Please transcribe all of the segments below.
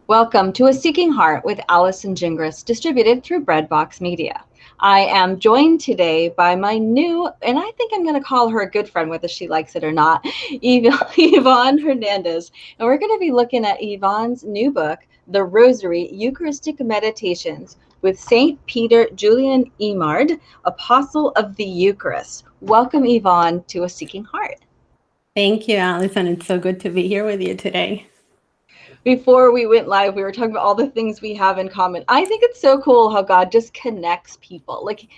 Welcome to A Seeking Heart with Allison Gingras, distributed through Breadbox Media. I am joined today by my new, and I think I'm going to call her a good friend, whether she likes it or not, Yvonne Hernandez. And we're going to be looking at Yvonne's new book, The Rosary, Eucharistic Meditations, with St. Peter Julian Eymard, Apostle of the Eucharist. Welcome, Yvonne, to A Seeking Heart. Thank you, Allison. It's so good to be here with you today. Before we went live, we were talking about all the things we have in common. I think it's so cool how God just connects people. Like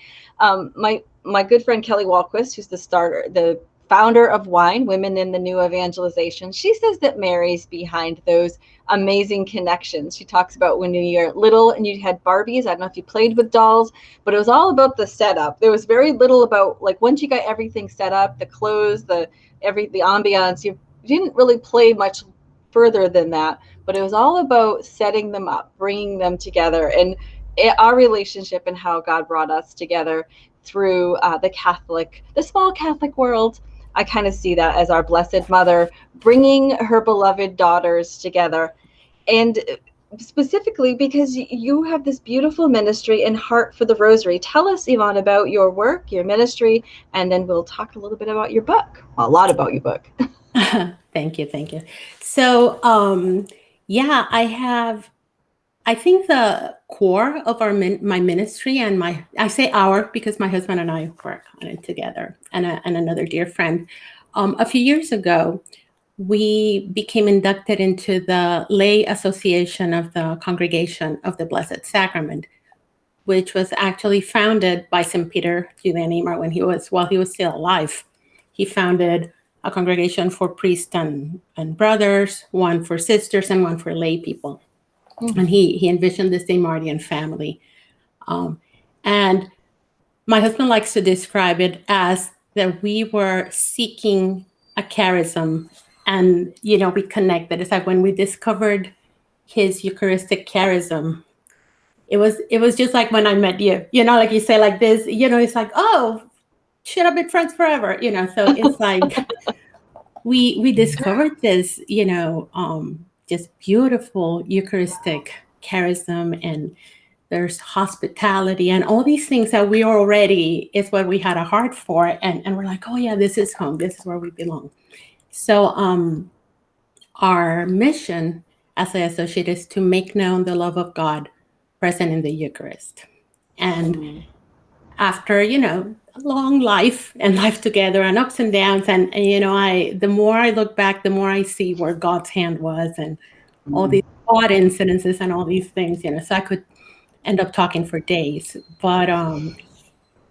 my good friend Kelly Walquist, who's the founder of Wine, Women in the New Evangelization, she says that Mary's behind those amazing connections. She talks about when you were little and you had Barbies. I don't know if you played with dolls, but it was all about the setup. There was very little about, like, once you got everything set up, the clothes, the ambiance, you didn't really play much further than that, but it was all about setting them up, bringing them together, and our relationship and how God brought us together through the small Catholic world. I kind of see that as our Blessed Mother bringing her beloved daughters together. And specifically because you have this beautiful ministry and heart for the Rosary. Tell us, Yvonne, about your work, your ministry, and then we'll talk a little bit about your book. Well, a lot about your book. Thank you. So, I think the core of my ministry and I say our because my husband and I work on it together, and another dear friend. A few years ago, we became inducted into the Lay Association of the Congregation of the Blessed Sacrament, which was actually founded by St. Peter Julian Eymard while he was still alive. He founded a congregation for priests and brothers, one for sisters, and one for lay people. Mm-hmm. And he envisioned this Eymardian family. And my husband likes to describe it as that we were seeking a charism, and, we connected. It's like when we discovered his Eucharistic charism, it was just like when I met you, like you say, like this, it's like, oh, should have been friends forever, so it's like we discovered this, just beautiful Eucharistic charism, and there's hospitality and all these things that we already is what we had a heart for, and we're like, oh yeah, this is home, this is where we belong. So our mission as an associate is to make known the love of God present in the Eucharist. And after, a long life and life together and ups and downs, and the more I look back, the more I see where God's hand was, and all these odd incidences and all these things, so I could end up talking for days. But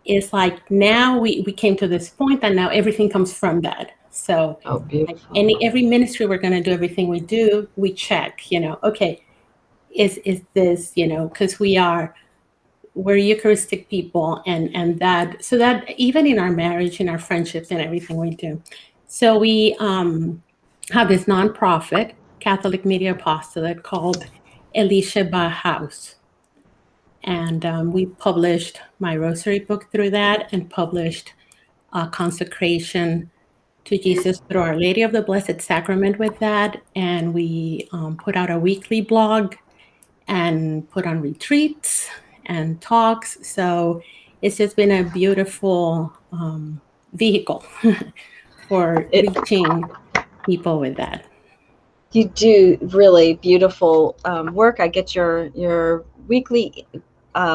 it's like now we came to this point, and now everything comes from that. So every ministry we're going to do, everything we do, we check, okay, is this, because we're Eucharistic people, and that, so that even in our marriage, in our friendships, and everything we do. So we have this nonprofit Catholic media apostolate called Elishebahouse. And we published my Rosary book through that, and published consecration to Jesus through Our Lady of the Blessed Sacrament with that. And we put out a weekly blog and put on retreats and talks. So it's just been a beautiful vehicle for reaching people with that. You do really beautiful work. I get your weekly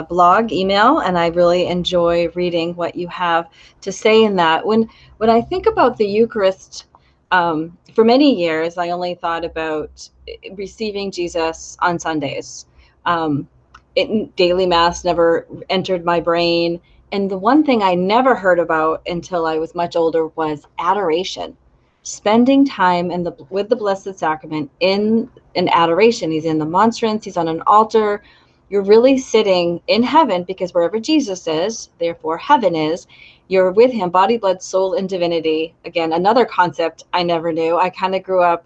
blog email, and I really enjoy reading what you have to say in that. When I think about the Eucharist, for many years, I only thought about receiving Jesus on Sundays. Daily Mass never entered my brain. And the one thing I never heard about until I was much older was adoration. Spending time with the Blessed Sacrament in an adoration. He's in the monstrance, he's on an altar. You're really sitting in heaven, because wherever Jesus is, therefore heaven is. You're with him, body, blood, soul, and divinity. Again, another concept I never knew. I kind of grew up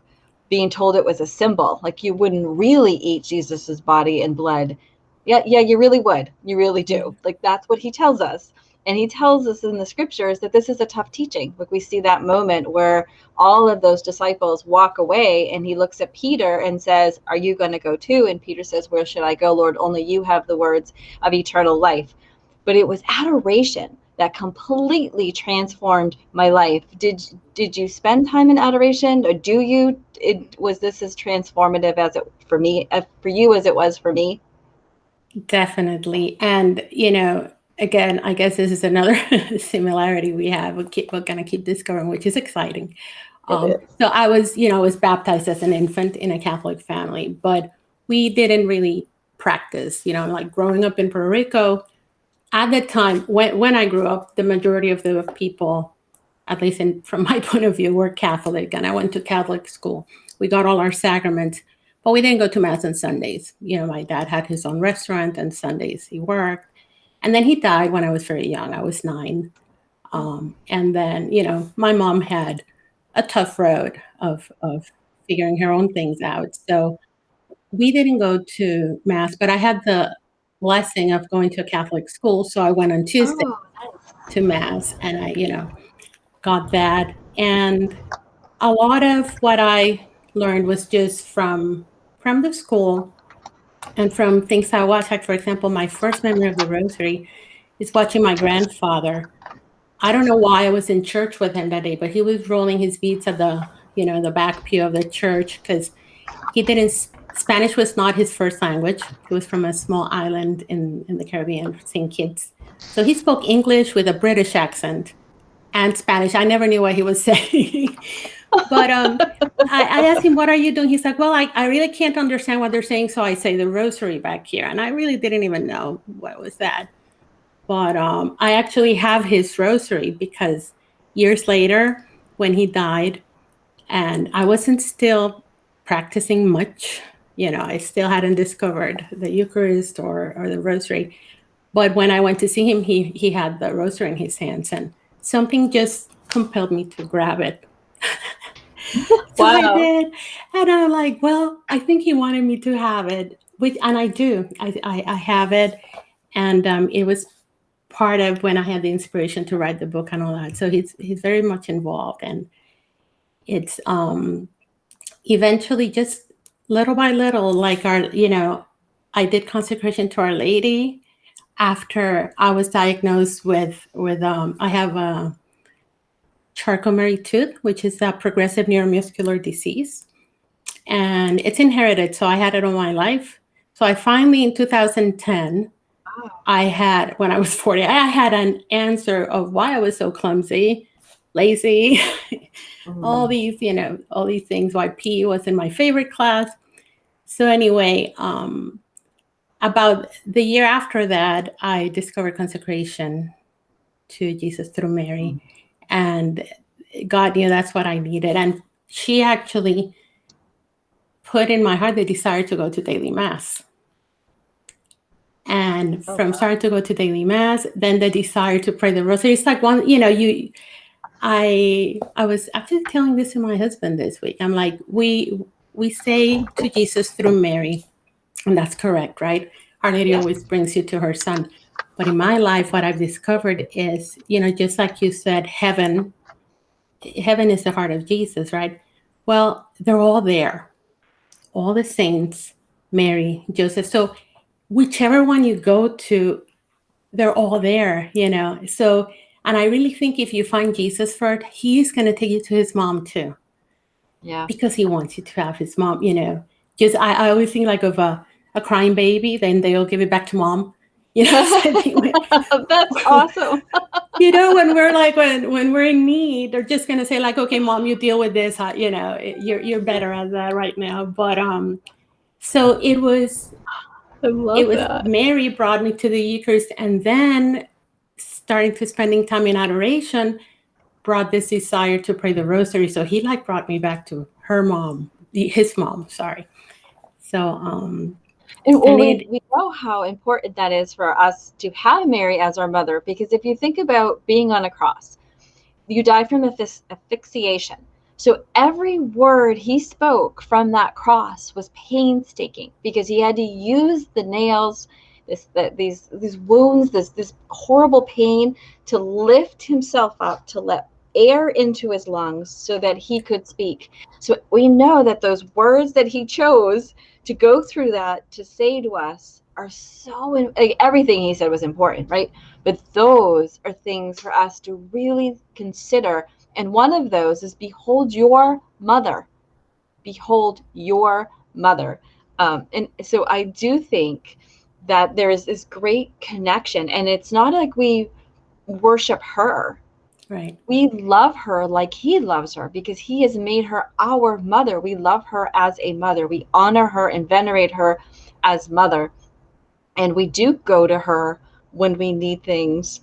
being told it was a symbol, like you wouldn't really eat Jesus's body and blood. Yeah, you really would. You really do. Like, that's what he tells us. And he tells us in the scriptures that this is a tough teaching. Like we see that moment where all of those disciples walk away, and he looks at Peter and says, "Are you going to go too?" And Peter says, "Where should I go, Lord? Only you have the words of eternal life." But it was adoration that completely transformed my life. Did you spend time in adoration, or do you? Was this as transformative as it for me, for you, as it was for me? Definitely. And, again, I guess this is another similarity we have. We're going to keep discovering, which is exciting. So I was baptized as an infant in a Catholic family, but we didn't really practice, like growing up in Puerto Rico. At the time, when I grew up, the majority of the people, at least from my point of view, were Catholic, and I went to Catholic school. We got all our sacraments, but we didn't go to Mass on Sundays. My dad had his own restaurant, and Sundays he worked. And then he died when I was very young. I was 9. And then, my mom had a tough road of figuring her own things out. So we didn't go to Mass, but I had the blessing of going to a Catholic school. So I went on Tuesday to Mass, and I, got that. And a lot of what I learned was just from the school and from things I watched. Like, for example, my first memory of the Rosary is watching my grandfather. I don't know why I was in church with him that day, but he was rolling his beads at the back pew of the church, because he didn't. Spanish was not his first language. He was from a small island in the Caribbean, St. Kitts. So he spoke English with a British accent and Spanish. I never knew what he was saying. But I asked him, "What are you doing?" He's like, "Well, I really can't understand what they're saying, so I say the Rosary back here." And I really didn't even know what was that. But I actually have his Rosary, because years later, when he died, and I wasn't still practicing much, I still hadn't discovered the Eucharist or the Rosary. But when I went to see him, he had the Rosary in his hands, and something just compelled me to grab it. So I did, and I'm like, well, I think he wanted me to have it, and I do. I have it, and it was part of when I had the inspiration to write the book and all that. So he's very much involved, and it's eventually just little by little, like I did consecration to Our Lady after I was diagnosed with I have a Charcot-Marie-Tooth, which is a progressive neuromuscular disease, and it's inherited. So I had it all my life. So I finally, in 2010, when I was 40, I had an answer of why I was so clumsy, lazy, all these things, why PE wasn't my favorite class. So anyway, about the year after that, I discovered consecration to Jesus through Mary, and God knew that's what I needed. And she actually put in my heart the desire to go to daily Mass. And from starting to go to daily Mass, then the desire to pray the Rosary. It's like I was actually telling this to my husband this week. I'm like, we say to Jesus through Mary, and that's correct, right? Our Lady always brings you to her Son. But in my life, what I've discovered is, just like you said, heaven is the heart of Jesus, right? Well, they're all there. All the saints, Mary, Joseph. So whichever one you go to, they're all there, So, and I really think if you find Jesus first, he's going to take you to his mom too. Yeah. Because he wants you to have his mom, Just I always think like of a crying baby, then they'll give it back to mom. That's awesome. When we're like when we're in need, they're just gonna say like, "Okay, mom, you deal with this. You're better at that right now." But so it was. I love that. Mary brought me to the Eucharist, and then starting to spending time in adoration brought this desire to pray the Rosary. So he brought me back to his mom. Sorry. So we know how important that is for us to have Mary as our mother, because if you think about being on a cross, you die from asphyxiation. So every word he spoke from that cross was painstaking, because he had to use the nails these wounds, this horrible pain, to lift himself up, to let air into his lungs so that he could speak. So we know that those words that he chose to go through that to say to us are so, like, everything he said was important, right? But those are things for us to really consider. And one of those is, behold your mother. Behold your mother. And so I do think that there is this great connection, and it's not like we worship her. Right. We love her like he loves her, because he has made her our mother. We love her as a mother. We honor her and venerate her as mother. And we do go to her when we need things,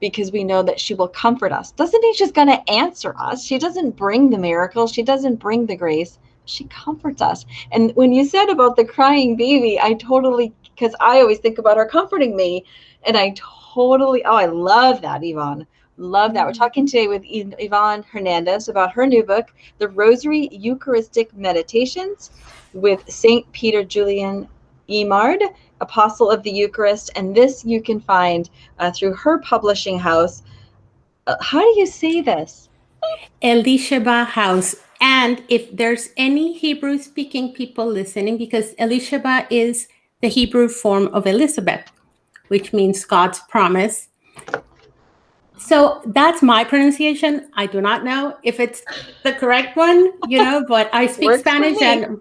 because we know that she will comfort us. Doesn't mean she's going to answer us. She doesn't bring the miracles. She doesn't bring the grace. She comforts us. And when you said about the crying baby, I totally, because I always think about her comforting me. And I totally, I love that, Yvonne. Love that. We're talking today with Yvonne Hernandez about her new book, The Rosary Eucharistic Meditations, with St. Peter Julian Eymard, Apostle of the Eucharist. And this you can find through her publishing house. How do you say this? Elishebahouse. And if there's any Hebrew-speaking people listening, because Elisheba is the Hebrew form of Elizabeth, which means God's promise. So that's my pronunciation. I do not know if it's the correct one, but I speak Spanish, and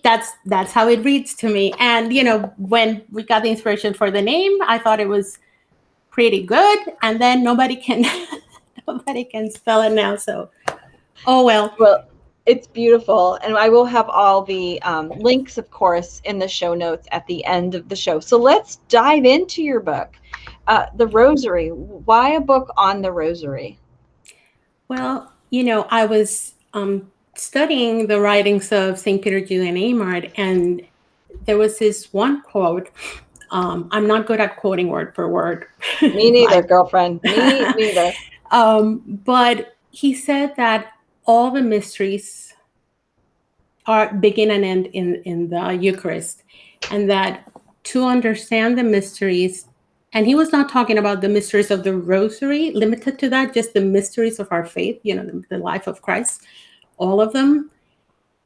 that's how it reads to me. And when we got the inspiration for the name, I thought it was pretty good. And then nobody can spell it now. So, oh well. Well, it's beautiful. And I will have all the links, of course, in the show notes at the end of the show. So let's dive into your book, The Rosary. Why a book on the Rosary? Well, I was studying the writings of St. Peter Julian Eymard, and there was this one quote. I'm not good at quoting word for word. Me neither, girlfriend. Me neither. But he said that all the mysteries begin and end in the Eucharist, and that to understand the mysteries, and he was not talking about the mysteries of the Rosary, limited to that, just the mysteries of our faith, the life of Christ, all of them.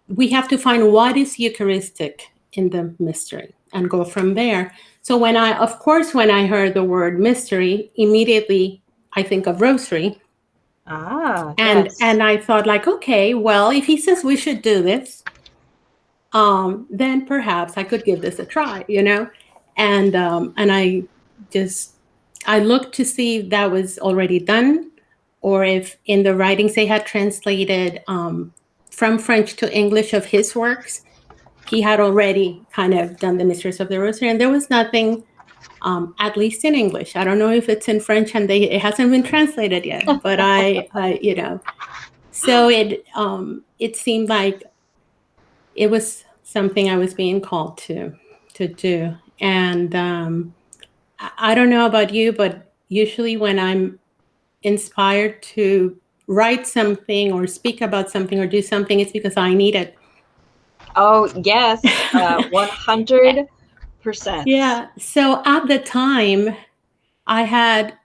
We have to find what is Eucharistic in the mystery and go from there. So when I heard the word mystery, immediately I think of Rosary. Yes. And I thought, like, okay, well, if he says we should do this, then perhaps I could give this a try, and I looked to see if that was already done, or if in the writings they had translated from French to English of his works. He had already kind of done the Mysteries of the Rosary, and there was nothing, at least in English. I don't know if it's in French and it hasn't been translated yet, but so it seemed like it was something I was being called to do. And I don't know about you, but usually when I'm inspired to write something or speak about something or do something, it's because I need it. Oh, yes, 100%. Yeah. So at the time, I had,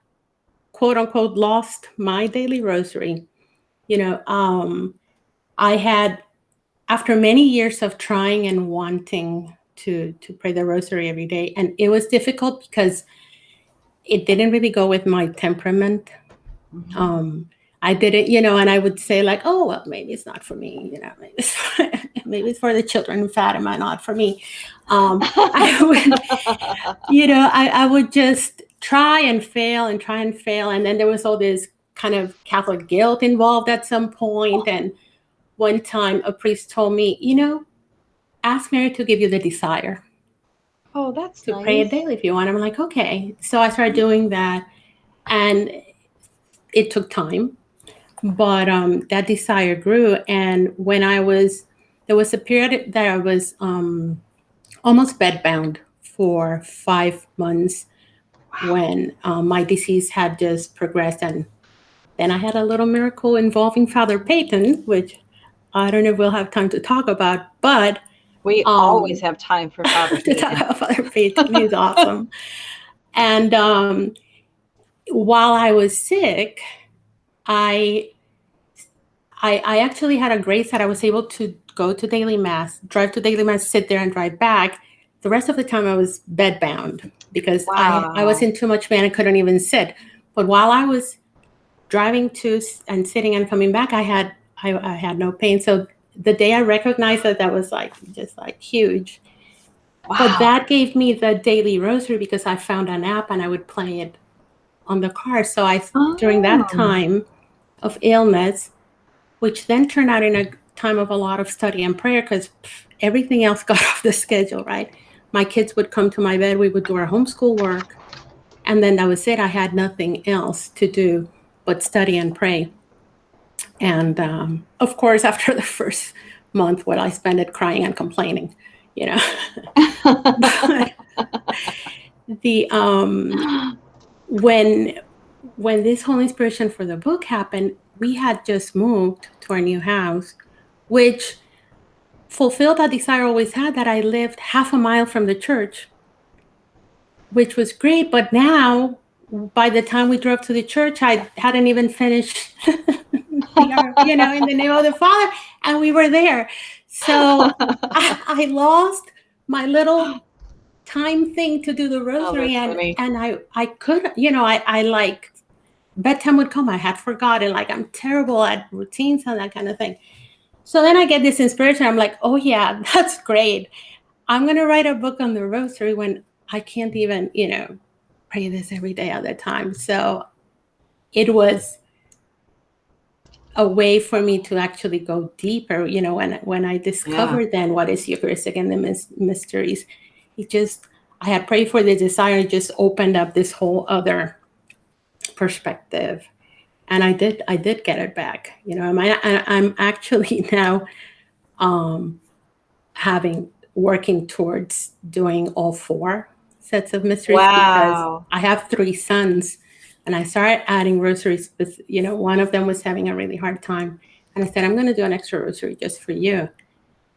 quote unquote, lost my daily rosary. I had, after many years of trying and wanting to pray the rosary every day, and it was difficult because it didn't really go with my temperament. Mm-hmm. I did it, and I would say, like, oh, well, maybe it's not for me, maybe it's for the children in Fatima, not for me. I would just try and fail. And then there was all this kind of Catholic guilt involved at some point. And one time a priest told me, ask Mary to give you the desire. Oh, that's to nice. Pray it daily if you want. I'm like, okay. So I started doing that, and it took time, but that desire grew. And when there was a period that I was almost bedbound for 5 months. Wow. When my disease had just progressed. And then I had a little miracle involving Father Peyton, which I don't know if we'll have time to talk about, but We always have time for Father Peyton. Father Peyton, he's awesome. And while I was sick, I actually had a grace that I was able to go to daily mass, drive to daily mass, sit there and drive back. The rest of the time I was bedbound because I was in too much pain. I couldn't even sit. But while I was driving to and sitting and coming back, I had no pain. So the day I recognized that was just huge. Wow. But that gave me the daily rosary because I found an app and I would play it on the car. So during that time of illness, which then turned out in a time of a lot of study and prayer because everything else got off the schedule, right? My kids would come to my bed, we would do our homeschool work, and then that was it. I had nothing else to do but study and pray. And of course, after the first month, I spent it crying and complaining, But when this whole inspiration for the book happened, we had just moved to our new house, which fulfilled a desire I always had, that I lived half a mile from the church, which was great. But now, by the time we drove to the church, I hadn't even finished, in the name of the Father, and we were there. So I lost my little time thing to do the rosary, and I could, I bedtime would come, I had forgotten, I'm terrible at routines and that kind of thing. So then I get this inspiration. I'm like, oh yeah, that's great. I'm going to write a book on the rosary when I can't even, pray this every day at a time. So it was a way for me to actually go deeper, when I discovered then what is Eucharistic and the mysteries. I had prayed for the desire, it just opened up this whole other perspective. And I did get it back. I'm actually now working towards doing all 4 sets of mysteries. Wow. Because I have 3 sons, and I started adding rosaries. One of them was having a really hard time, and I said, I'm going to do an extra rosary just for you.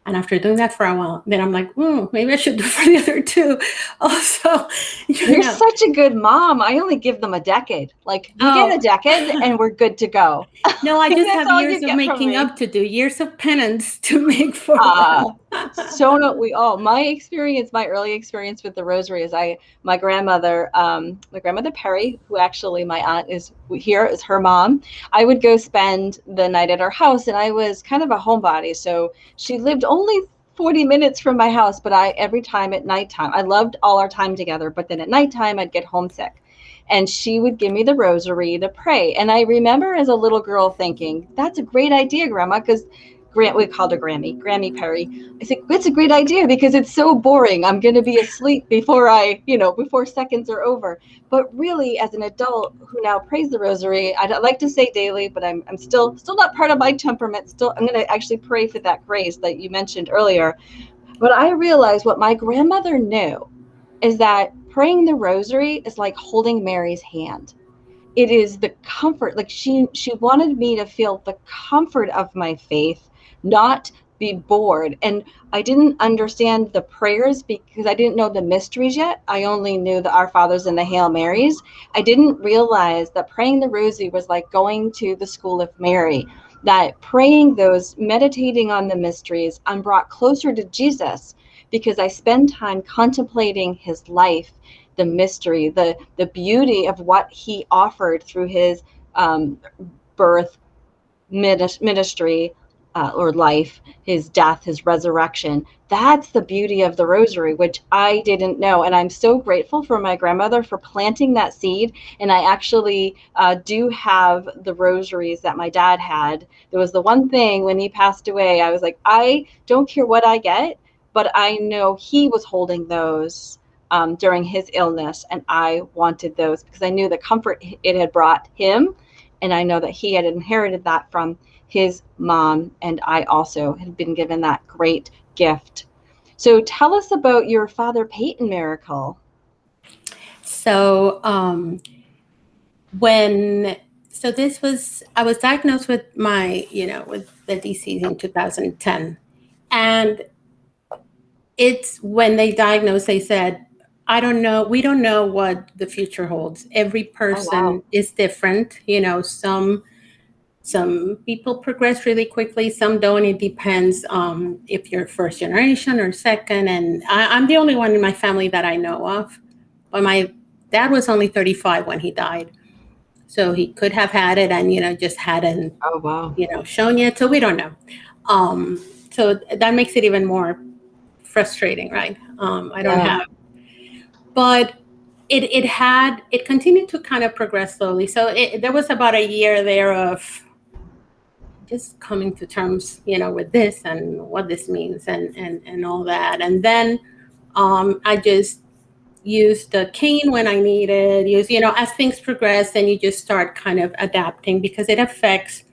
And after doing that for a while, then I'm like, maybe I should do for the other 2 also. You're such a good mom. I only give them a decade. We get a decade and we're good to go. No, I just have years of making up to do, years of penance to make for. So don't we all. My early experience with the rosary is my grandmother Perry, who actually my aunt is here, is her mom. I would go spend the night at her house, and I was kind of a homebody. So she lived only 40 minutes from my house, but every time at nighttime, I loved all our time together, but then at nighttime I'd get homesick, and she would give me the rosary to pray. And I remember as a little girl thinking, that's a great idea, Grandma, because we called her Grammy Perry. I said, it's a great idea because it's so boring. I'm going to be asleep before seconds are over. But really, as an adult who now prays the rosary, I like to say daily, but I'm still not part of my temperament. Still, I'm going to actually pray for that grace that you mentioned earlier. But I realized what my grandmother knew is that praying the rosary is like holding Mary's hand. It is the comfort. She wanted me to feel the comfort of my faith, not be bored. And I didn't understand the prayers because I didn't know the mysteries yet. I only knew the Our Fathers and the Hail Marys. I didn't realize that praying the rosary was like going to the School of Mary, that praying those, meditating on the mysteries, I'm brought closer to Jesus because I spend time contemplating his life, the mystery, the beauty of what he offered through his birth, ministry, or life, his death, his resurrection. That's the beauty of the rosary, which I didn't know. And I'm so grateful for my grandmother for planting that seed. And I actually do have the rosaries that my dad had. There was the one thing when he passed away, I was like, I don't care what I get, but I know he was holding those during his illness, and I wanted those because I knew the comfort it had brought him, and I know that he had inherited that from his mom, and I also had been given that great gift. So tell us about your Father Peyton miracle. So I was diagnosed with with the disease in 2010, and it's when they diagnosed, they said, I don't know, we don't know what the future holds. Every Oh, wow. person is different. Some people progress really quickly, some don't. It depends if you're first generation or second. And I'm the only one in my family that I know of. But my dad was only 35 when he died. So he could have had it and, just hadn't, Oh, wow. shown yet. So we don't know. So that makes it even more frustrating, right? I don't Yeah. have, but it continued to kind of progress slowly. So there was about a year there of just coming to terms, with this and what this means and all that. And then I just used the cane when I needed. As things progress, then you just start kind of adapting because it affects.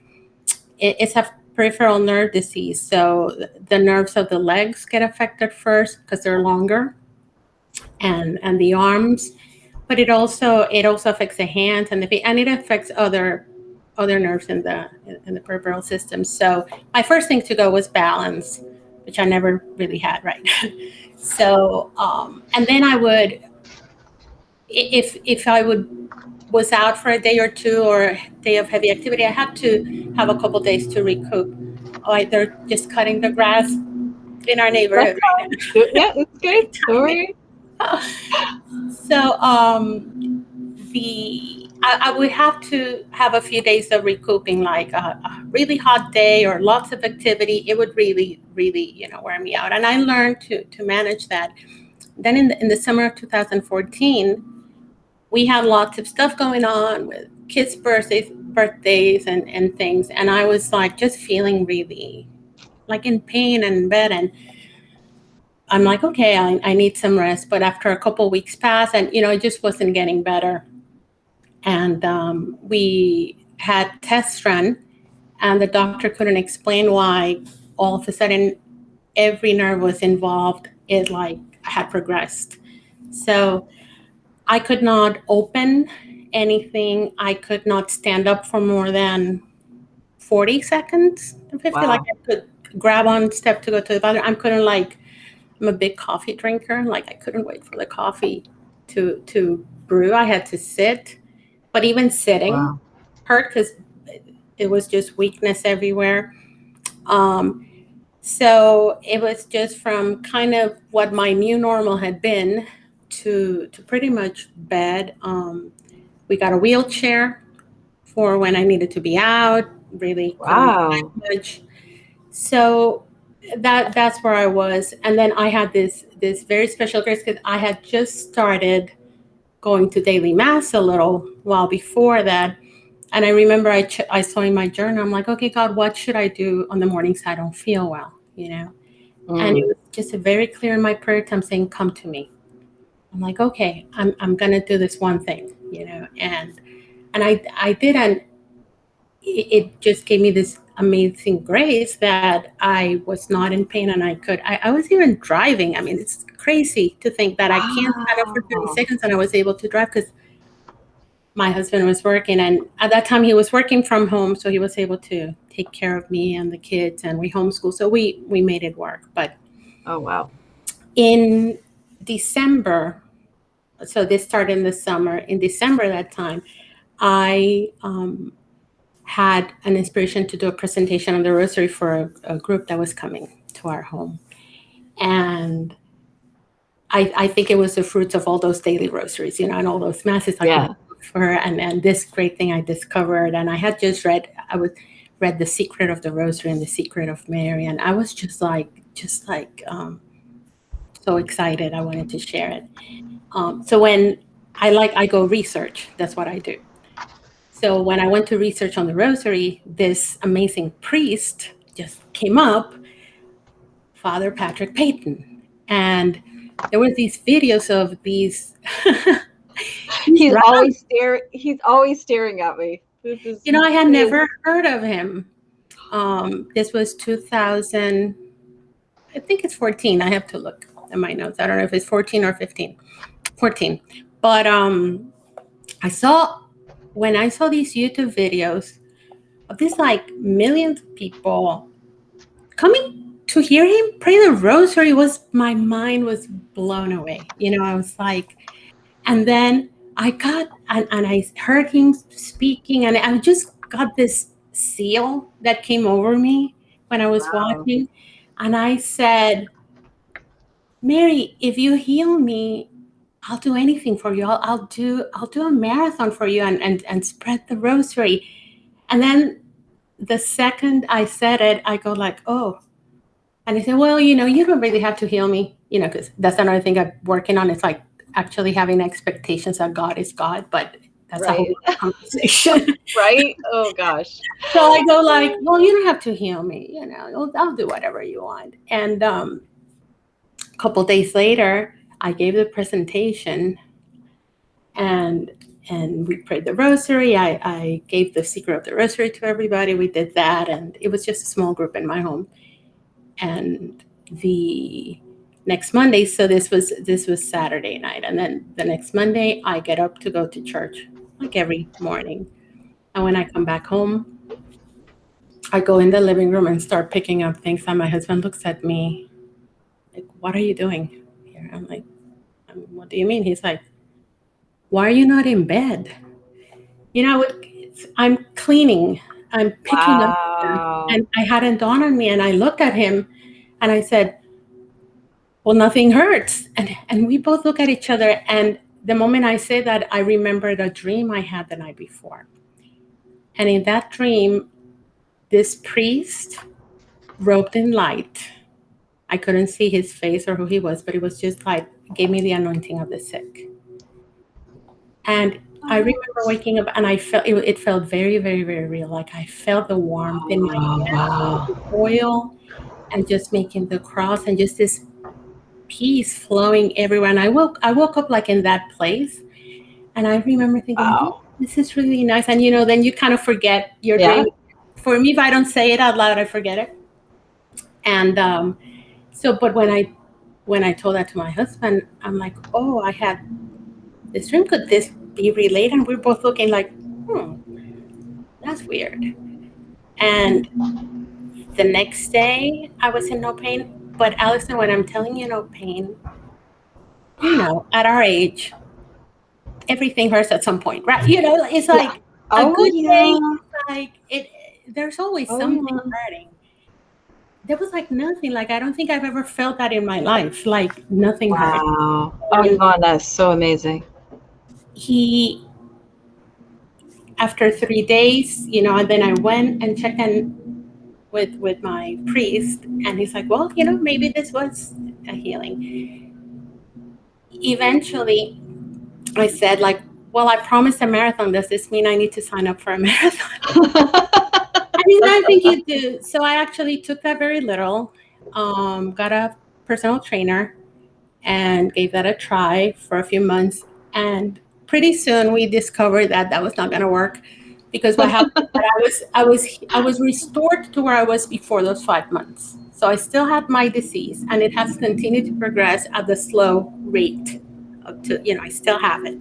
It's a peripheral nerve disease, so the nerves of the legs get affected first because they're longer, and the arms, but it also affects the hands and the feet, and it affects other nerves in the peripheral system. So my first thing to go was balance, which I never really had, right? So and then I would, if I was out for a day or two or a day of heavy activity, I had to have a couple days to recoup. Like they're just cutting the grass in our That's neighborhood right fine. Yeah, it's good. Don't worry. now. So I would have to have a few days of recouping, like a really hot day or lots of activity. It would really, really, wear me out. And I learned to manage that. Then in the summer of 2014, we had lots of stuff going on with kids' birthdays and things. And I was like just feeling really like in pain and in bed. And I'm like, okay, I need some rest. But after a couple of weeks passed, and it just wasn't getting better. And we had tests run, and the doctor couldn't explain why all of a sudden every nerve was involved. It like had progressed. So I could not open anything. I could not stand up for more than 40 seconds to 50. Like Wow. I could grab on step to go to the bathroom. I couldn't I'm a big coffee drinker. Like I couldn't wait for the coffee to brew. I had to sit. But even sitting Wow. hurt because it was just weakness everywhere. Um, so it was just from kind of what my new normal had been to pretty much bed. We got a wheelchair for when I needed to be out. Really couldn't Wow. much. So that's where I was, and then I had this very special grace because I had just started going to daily mass a little while before that. And I remember I saw in my journal, I'm like, okay, God, what should I do on the mornings I don't feel well, And it Mm. was just very clear in my prayer time saying, come to me. I'm like, okay, I'm going to do this one thing, and I did. And it just gave me this amazing grace that I was not in pain and I was even driving. I mean, it's crazy to think that I can't stand up for 30 Wow. seconds and I was able to drive because my husband was working, and at that time he was working from home, so he was able to take care of me and the kids, and we homeschool, so we made it work. But Oh, wow. in December, so this started in the summer, in December that time, I had an inspiration to do a presentation on the Rosary for a group that was coming to our home. And I think it was the fruits of all those daily rosaries, and all those masses I could Yeah. for, and this great thing I discovered. And I had just read The Secret of the Rosary and The Secret of Mary, and I was just like so excited. I wanted to share it. So when I go research, that's what I do. So when I went to research on the Rosary, this amazing priest just came up, Father Patrick Peyton, and there were these videos of these. He's always staring at me. This is I had he is never heard of him. This was 2000, I think it's 14. I have to look at my notes. I don't know if it's 14 or 15. 14. But when I saw these YouTube videos of these like millions of people coming to hear him pray the rosary my mind was blown away. I was like, and then I got, and I heard him speaking, and I just got this seal that came over me when I was watching. And I said, Mary, if you heal me, I'll do anything for you. I'll do a marathon for you and spread the rosary. And then the second I said it, I go like, oh. And I said, well, you don't really have to heal me, because that's another thing I'm working on. It's like actually having expectations that God is God, but that's a whole other conversation. Right? Oh, gosh. So I go like, well, you don't have to heal me, I'll do whatever you want. And a couple days later, I gave the presentation and we prayed the rosary. I gave the secret of the rosary to everybody. We did that. And it was just a small group in my home. And the next Monday, so this was Saturday night, and then the next Monday I get up to go to church like every morning. And when I come back home, I go in the living room and start picking up things, and my husband looks at me like, what are you doing here? I'm like, what do you mean? He's like, why are you not in bed? I'm cleaning, I'm picking up stuff, and I hadn't dawned on me. And I looked at him and I said, well, nothing hurts. And we both look at each other. And the moment I say that, I remembered a dream I had the night before. And in that dream, this priest, robed in light, I couldn't see his face or who he was, but it was just like, gave me the anointing of the sick. And I remember waking up and I felt, it felt very, very, very real. Like I felt the warmth in my hands, the oil, and just making the cross, and just this peace flowing everywhere. And I woke up like in that place. And I remember thinking, oh, this is really nice. And then you kind of forget your dream. For me, if I don't say it out loud, I forget it. And but when I told that to my husband, I'm like, oh, I had this dream. Could this be related? And we're both looking like, that's weird. And the next day I was in no pain. But Allison, when I'm telling you no pain, at our age, everything hurts at some point, right? It's like a good day. Like there's always something hurting. There was like nothing. Like I don't think I've ever felt that in my life. Like nothing hurt. Oh, Ivonne, that's so amazing. He, after 3 days, and then I went and checked in with my priest, and he's like, well, maybe this was a healing. Eventually, I said, like, well, I promised a marathon. Does this mean I need to sign up for a marathon? I think you do. So I actually took that very literal, got a personal trainer and gave that a try for a few months. And pretty soon we discovered that was not going to work, because what happened is that I was restored to where I was before those 5 months. So I still had my disease, and it has continued to progress at the slow rate up to, I still have it.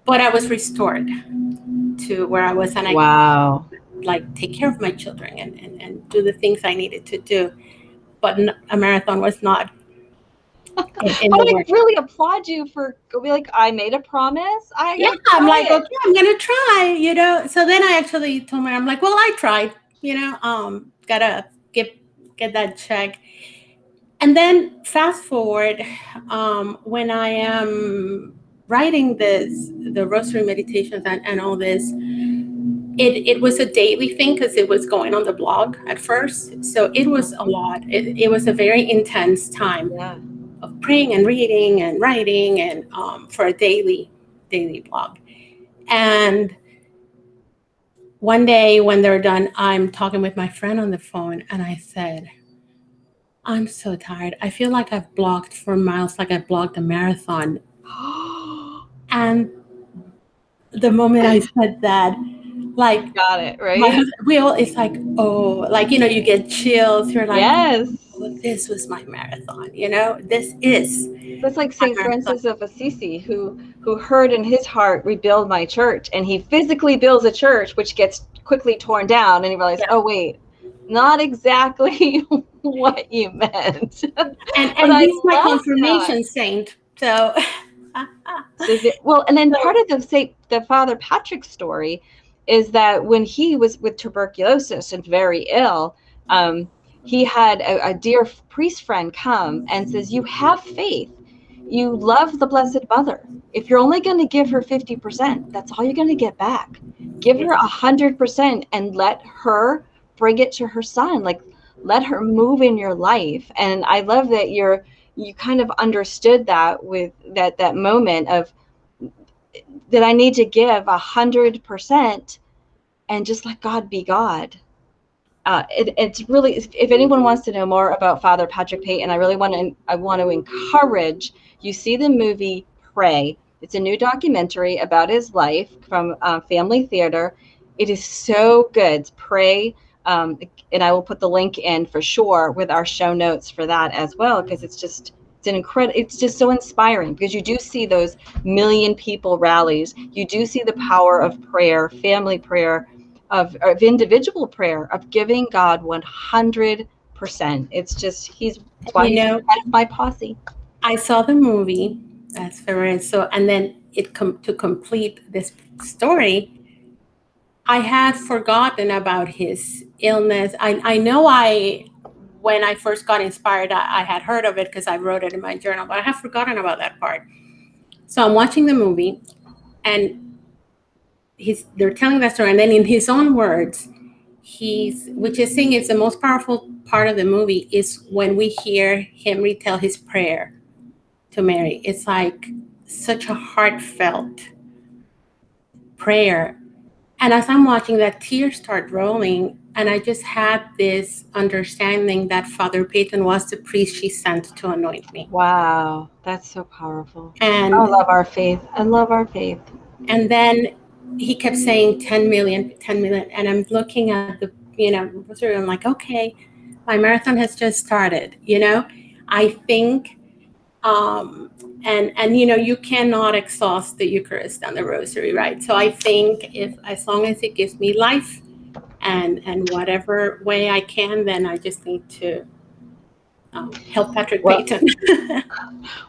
But I was restored to where I was, and I could take care of my children and do the things I needed to do. But a marathon was not. I really applaud you for being like, I made a promise. I'm like, okay, I'm gonna try, So then I actually told her, I'm like, well, I tried, gotta get that check. And then fast forward, when I am writing the Rosary Meditations and all this, it was a daily thing because it was going on the blog at first. So it was a lot. It was a very intense time of praying and reading and writing, and for a daily blog. And one day when they're done, I'm talking with my friend on the phone, and I said, I'm so tired. I feel like I've blogged for miles, like I blogged a marathon. And the moment I said that, like, got it, right? It's like, oh, like, you get chills. You're like, yes, oh, this was my marathon. This is. That's like St. Francis of Assisi, who heard in his heart, rebuild my church, and he physically builds a church, which gets quickly torn down, and he realized, oh wait, not exactly what you meant. But And I he's my love that. confirmation saint. So Well, and then so part of the Father Patrick story is that when he was with tuberculosis and very ill, he had a dear priest friend come and says, "You have faith. You love the Blessed Mother. If you're only going to give her 50%, that's all you're going to get back. Give her 100% and let her bring it to her son. Like, let her move in your life." And I love that you kind of understood that with that moment of that I need to give 100% and just let God be God. It's really, if anyone wants to know more about Father Patrick Peyton, I want to encourage you, see the movie Pray. It's a new documentary about his life from Family Theater. It is so good. Pray, and I will put the link in for sure with our show notes for that as well, because it's just so inspiring, because you do see those million people rallies. You do see the power of prayer, family prayer, of individual prayer, of giving God 100%. It's why you he's know, head of my posse. I saw the movie as Ferrer, so and then to complete this story, I had forgotten about his illness. I know when I first got inspired, I had heard of it because I wrote it in my journal, but I have forgotten about that part. So I'm watching the movie, and they're telling that story, and then in his own words, which is saying it's the most powerful part of the movie is when we hear him retell his prayer to Mary. It's like such a heartfelt prayer. And as I'm watching that, tears start rolling. And I just had this understanding that Father Peyton was the priest she sent to anoint me. Wow, that's so powerful. I And love our faith. I love our faith. and then he kept saying 10 million, 10 million. And I'm looking at the, rosary. I'm like, okay, my marathon has just started. I think and you cannot exhaust the Eucharist and the Rosary, right? So I think if as long as it gives me life and whatever way I can, then I just need to help Patrick Well, Peyton.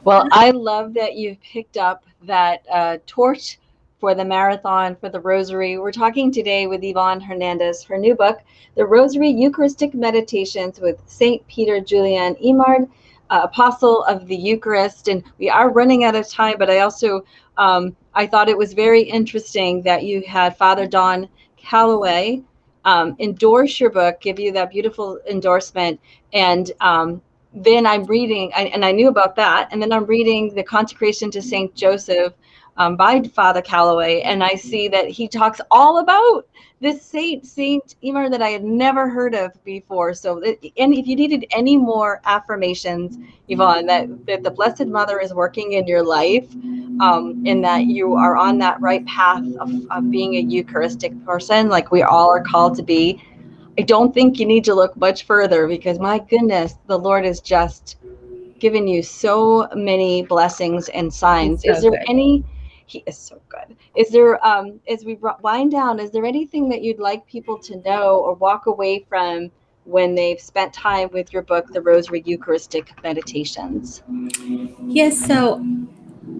well, I love that you've picked up that torch for the marathon, for the Rosary. We're talking today with Yvonne Hernandez, her new book, The Rosary Eucharistic Meditations with St. Peter Julian Eymard, Apostle of the Eucharist. And we are running out of time, but I also, I thought it was very interesting that you had Father Don Calloway endorse your book, give you that beautiful endorsement. And then I'm reading, and I knew about that, and then I'm reading the Consecration to Saint Joseph by Father Calloway, and I see that he talks all about this Saint Eymard that I had never heard of before. So, and if you needed any more affirmations, Yvonne, that the Blessed Mother is working in your life, and that you are on that right path of being a Eucharistic person, like we all are called to be, I don't think you need to look much further, because my goodness, the Lord has just given you so many blessings and signs. So Is there good. he is so good. Is there, as we wind down, is there anything that you'd like people to know or walk away from when they've spent time with your book, The Rosary Eucharistic Meditations? Yes. So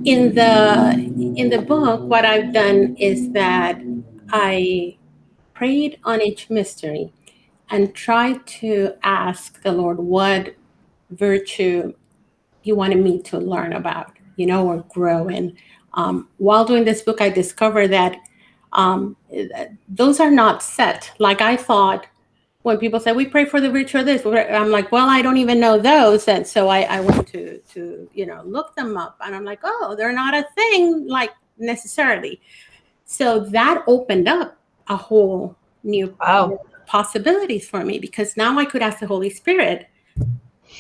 in the book, what I've done is that I prayed on each mystery and tried to ask the Lord what virtue He wanted me to learn about, or grow in. While doing this book, I discovered that those are not set. Like I thought, when people say we pray for the virtue of this, I'm like, well, I don't even know those, and so I went to look them up, and I'm like, oh, they're not a thing like necessarily. So that opened up a whole new Wow. possibilities for me, because now I could ask the Holy Spirit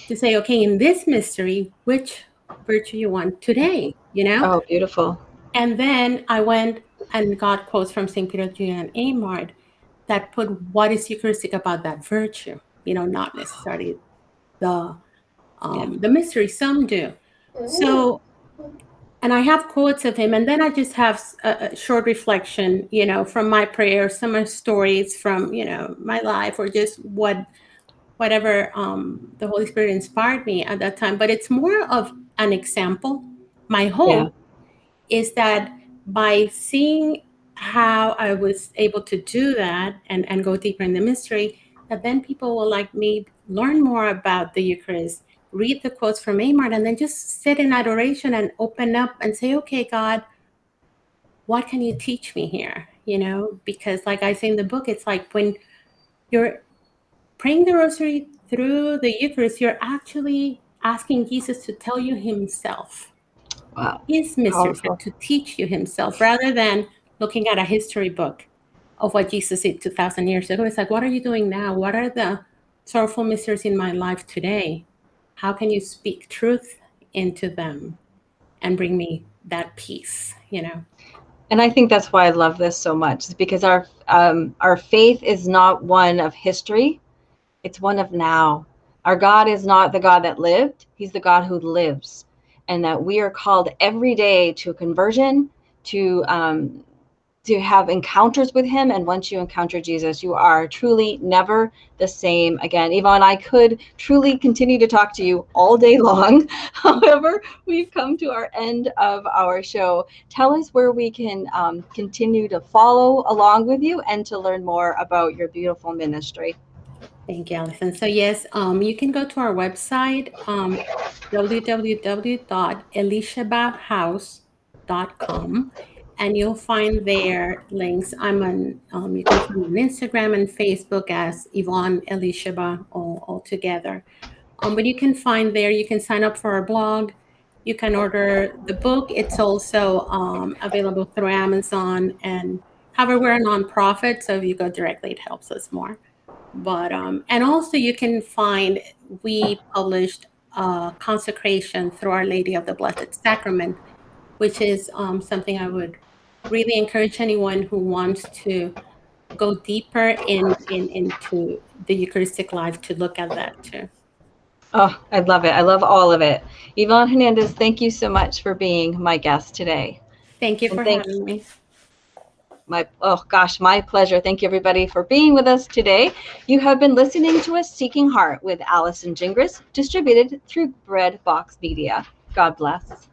to say, okay, in this mystery, which virtue you want today, Oh, beautiful. And then I went and got quotes from St. Peter, Julian Eymard that put what is Eucharistic about that virtue, not necessarily the Yeah. the mystery. Some do. So And I have quotes of him, and then I just have a short reflection, from my prayers, some of stories from, my life, or just whatever the Holy Spirit inspired me at that time. But it's more of an example. My Yeah. hope is that by seeing how I was able to do that and go deeper in the mystery, that then people will, like me, learn more about the Eucharist, read the quotes from Eymard, and then just sit in adoration and open up and say, okay, God, what can you teach me here? Because like I say in the book, it's like when you're praying the Rosary through the Eucharist, you're actually asking Jesus to tell you himself, Wow. his mysteries, and Powerful. to teach you himself, rather than looking at a history book of what Jesus did 2,000 years ago. It's like, what are you doing now? What are the sorrowful mysteries in my life today? How can you speak truth into them and bring me that peace, And I think that's why I love this so much, is because our faith is not one of history, it's one of now. Our God is not the God that lived, he's the God who lives. And that we are called every day to a conversion, to have encounters with him. And once you encounter Jesus, you are truly never the same again. Yvonne, I could truly continue to talk to you all day long. However, we've come to our end of our show. Tell us where we can continue to follow along with you and to learn more about your beautiful ministry. Thank you, Allison. So yes, you can go to our website, www.elishebahouse.com, and you'll find there links. You can find me on Instagram and Facebook as Ivonne Elisheba, all together. But you can find there, you can sign up for our blog. You can order the book. It's also available through Amazon, and however, we're a nonprofit, so if you go directly, it helps us more. But and also you can find, we published consecration through Our Lady of the Blessed Sacrament, which is something I would really encourage anyone who wants to go deeper into the Eucharistic life to look at that too. Oh, I love it. I love all of it. Yvonne Hernandez, thank you so much for being my guest today. Thank you And for thank having me. my pleasure. Thank you everybody for being with us today. You have been listening to A Seeking Heart with Allison Gingras, distributed through Bread Box Media. God bless.